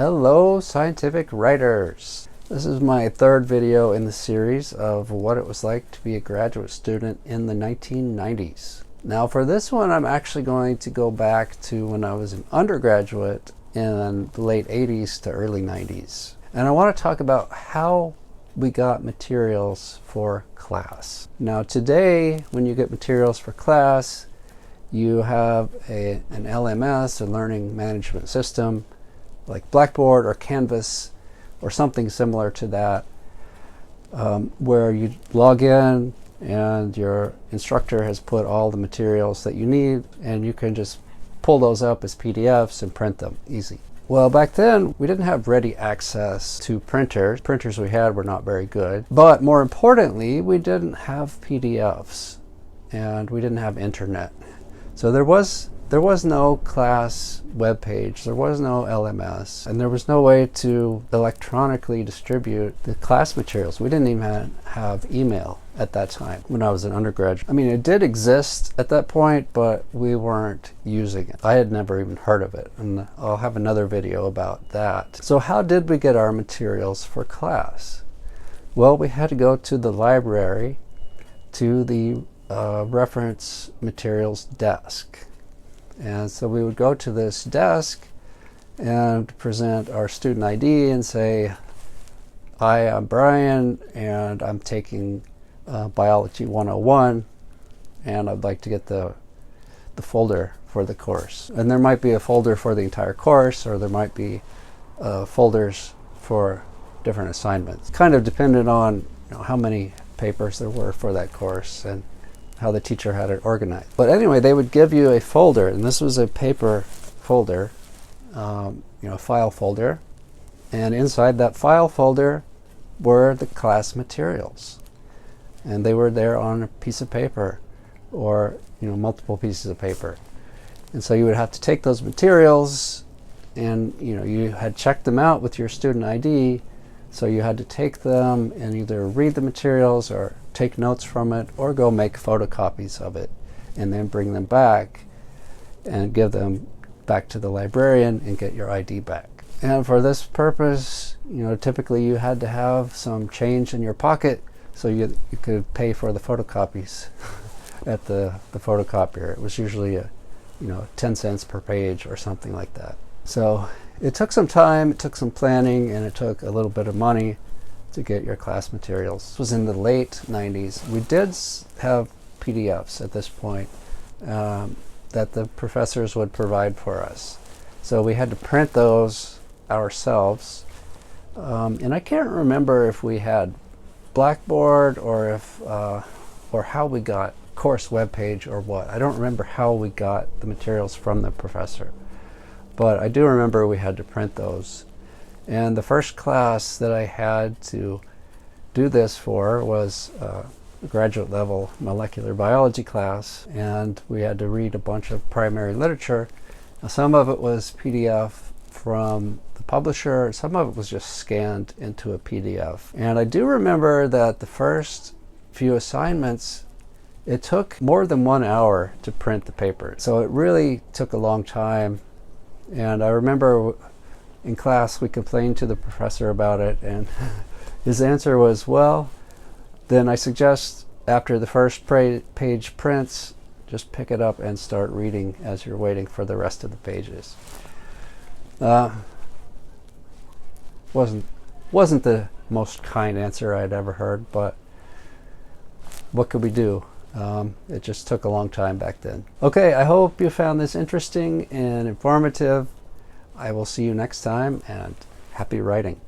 Hello, scientific writers! This is my third video in the series of what it was like to be a graduate student in the 1990s. Now for this one, I'm actually going to go back to when I was an undergraduate in the late 80s to early 90s. And I want to talk about how we got materials for class. Now today, when you get materials for class, you have an LMS, a learning management system, like Blackboard or Canvas or something similar to that, where you log in and your instructor has put all the materials that you need and you can just pull those up as PDFs and print them. Easy. Well, back then we didn't have ready access to printers. Printers we had were not very good, but more importantly, we didn't have PDFs and we didn't have internet. So there was no class webpage, there was no LMS, and there was no way to electronically distribute the class materials. We didn't even have email at that time when I was an undergraduate. I mean, it did exist at that point, but we weren't using it. I had never even heard of it, and I'll have another video about that. So how did we get our materials for class? Well, we had to go to the library, to the reference materials desk. And so we would go to this desk and present our student ID and say, "Hi, I'm Brian and I'm taking Biology 101 and I'd like to get the folder for the course." And there might be a folder for the entire course, or there might be folders for different assignments. Kind of depended on how many papers there were for that course and how the teacher had it organized. But anyway, they would give you a folder, and this was a paper folder, file folder, and inside that file folder were the class materials, and they were there on a piece of paper, or multiple pieces of paper. And so you would have to take those materials, and you had checked them out with your student ID, so you had to take them and either read the materials or take notes from it, or go make photocopies of it and then bring them back and give them back to the librarian and get your ID back. And for this purpose, typically you had to have some change in your pocket so you could pay for the photocopies at the photocopier. It was usually 10 cents per page or something like that. So it took some time, it took some planning, and it took a little bit of money to get your class materials. This was in the late 90s. We did have PDFs at this point that the professors would provide for us. So we had to print those ourselves. And I can't remember if we had Blackboard or if or how we got course webpage or what. I don't remember how we got the materials from the professor. But I do remember we had to print those. And the first class that I had to do this for was a graduate level molecular biology class, and we had to read a bunch of primary literature. Now, some of it was PDF from the publisher, some of it was just scanned into a PDF. And I do remember that the first few assignments, it took more than 1 hour to print the paper. So it really took a long time. And I remember in class we complained to the professor about it, and his answer was, "Well, then I suggest after the first page prints, just pick it up and start reading as you're waiting for the rest of the pages." Wasn't the most kind answer I'd ever heard, but what could we do? It just took a long time back then. Okay, I hope you found this interesting and informative. I will see you next time, and happy writing.